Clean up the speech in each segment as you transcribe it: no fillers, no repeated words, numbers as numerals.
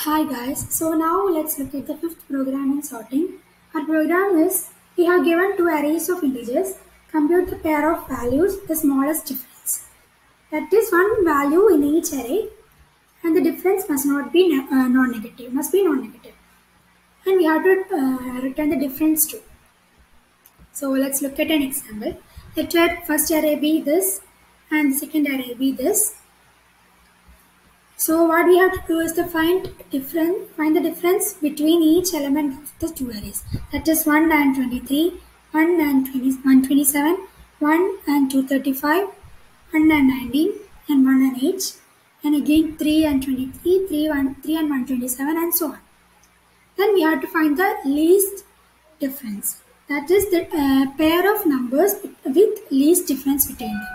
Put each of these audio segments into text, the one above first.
Hi guys, so now let's look at the fifth program in sorting. Our program is we have given two arrays of integers, compute the pair of values, the smallest difference. That is one value in each array and the difference must not be non-negative, must be non-negative. And we have to return the difference too. So let's look at an example. Let first array be this and the second array be this. So what we have to do is to find the difference between each element of the two arrays. That is 1 and 23, 1 and 127, 1 and 235, 1 and 19, and 1 and 8, and again 3 and 23, 3 and 127, and so on. Then we have to find the least difference. That is the pair of numbers with least difference between them.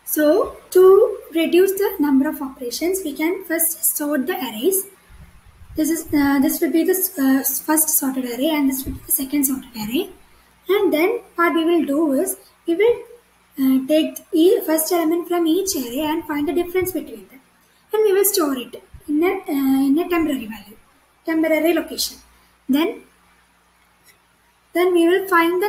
So, to reduce the number of operations, we can first sort the arrays. This will be the first sorted array, and this will be the second sorted array. And then what we will do is we will take the first element from each array and find the difference between them, and we will store it in a temporary value, temporary location. Then we will find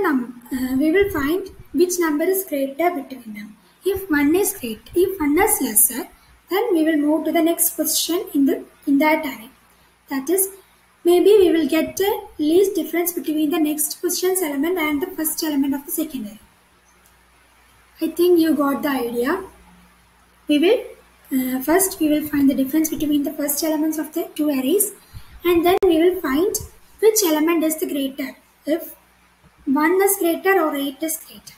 we will find which number is greater between them. If one is lesser, then we will move to the next position in that array. That is, maybe we will get the least difference between the next position's element and the first element of the second array. I think you got the idea. We will first we will find the difference between the first elements of the two arrays, and then we will find which element is the greater. If 1 is greater or 8 is greater.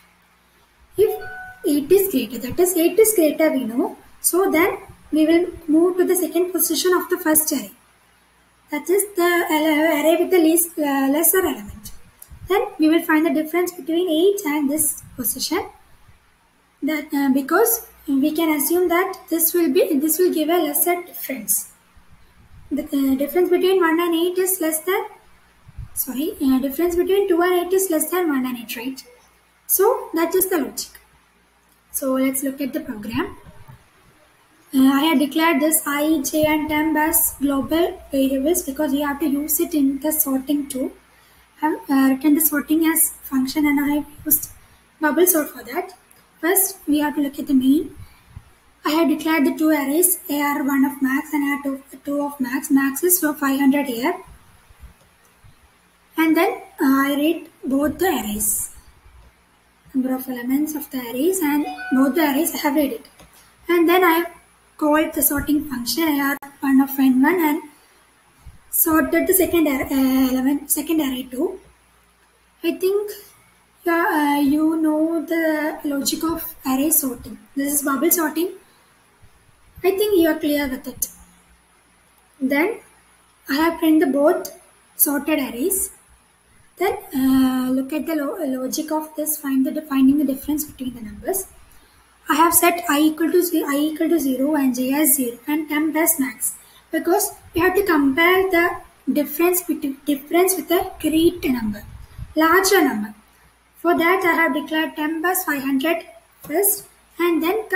If 8 is greater, that is 8 is greater we know. So then we will move to the second position of the first array. That is the array with the lesser element. Then we will find the difference between 8 and this position. That because we can assume that this will give a lesser difference. The difference between 1 and 8 is less than difference between 2 and 8 is less than 1 and 8, right? So that is the logic. So let's look at the program. I have declared this I, j and temp as global variables because we have to use it in the sorting too. I have written the sorting as function, and I have used bubble sort for that. First we have to look at the main. I have declared the two arrays, AR1 of max and AR2 of max. Max is for 500 here. And then I read both the arrays, number of elements of the arrays, and both the arrays I have read it. And then I called the sorting function AR1 of n1 and sorted the second array too. I think you know the logic of array sorting. This is bubble sorting. I think you are clear with it. Then I have printed both sorted arrays. Then look at the logic of this, finding the difference between the numbers. I have set I equal to 0 and j as 0 and temp as max because we have to compare the difference with a great number, larger number. For that I have declared temp as 500 first, and then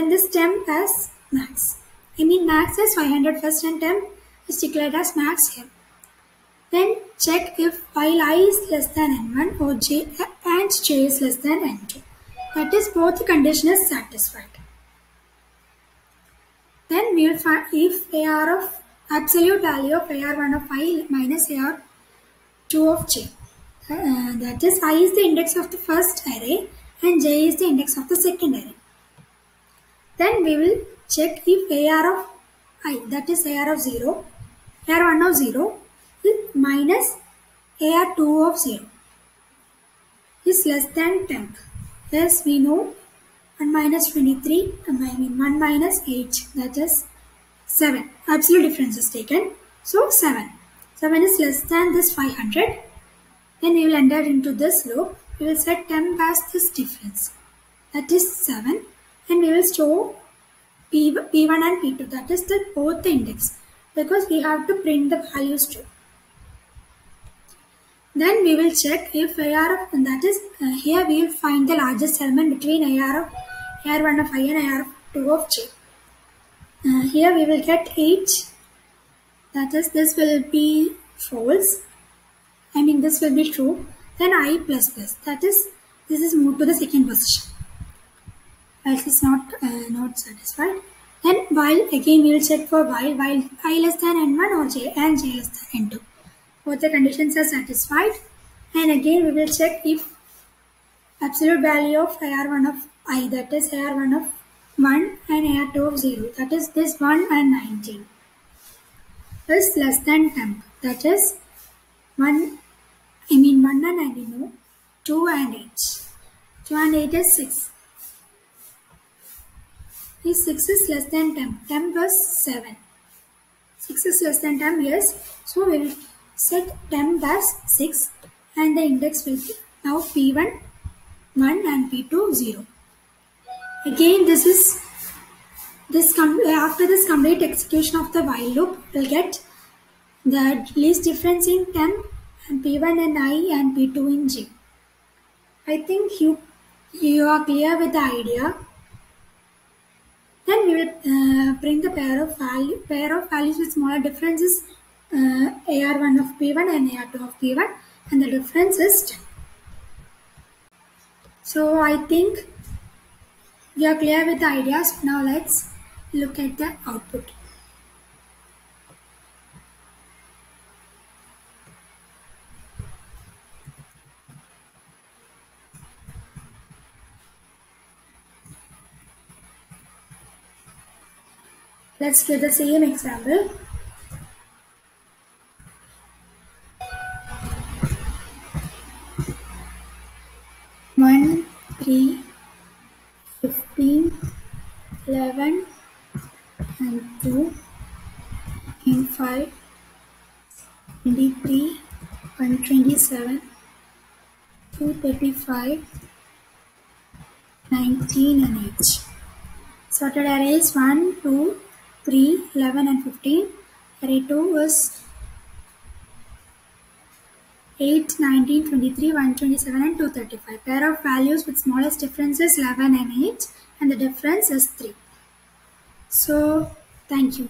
this temp as max. I mean max is 500 first and temp is declared as max here. Then check if while I is less than n1 or j and j is less than n2. That is, both the condition is satisfied. Then we will find if AR of absolute value of AR1 of I minus AR2 of j. That is, I is the index of the first array and j is the index of the second array. Then we will check if AR of I, that is AR of 0, AR1 of 0 minus AR2 of 0 is less than temp. Yes, we know 1 minus 23, 1 minus 8, that is 7. Absolute difference is taken. So 7. 7 is less than this 500. Then we will enter into this loop. We will set temp as this difference. That is 7. And we will store P1 and P2. That is both the index. Because we have to print the values too. Then we will check if AR of, that is, here we will find the largest element between AR1 of I and AR2 of j. Here we will get 8. That is, this will be false. I mean, this will be true. Then I plus plus. That is, this is moved to the second position. Else is not satisfied. Then while again we will check for while I less than n1 or j and j less than n2. Both the conditions are satisfied. And again we will check if absolute value of AR1 of I, that is AR1 of 1 and AR2 of 0, that is this 1 and 19, is less than 10. That is 1 and 19, no, 2 and 8. 2 and 8 is 6. This 6 is less than 10. 10 plus 7. 6 is less than 10, yes. So we will set 10 as 6 and the index will be now P1 1 and P2 0. Again after this complete execution of the while loop, we will get the least difference in 10 and P1 in I and P2 in J. I think you are clear with the idea. Then we will bring the pair of values with smaller differences, AR1 of P1 and AR2 of P1, and the difference is 10. So I think we are clear with the ideas. Now let's look at the output. Let's do the same example. One, 3, 15, 11, and 2, and 5, 23, 127, 235, 19, and 8. Sorted arrays 1, 2, 3, 11, and 15. Array 2 is 8, 19, 23, 127, and 235. Pair of values with smallest differences 11 and 8, and the difference is 3. So, thank you.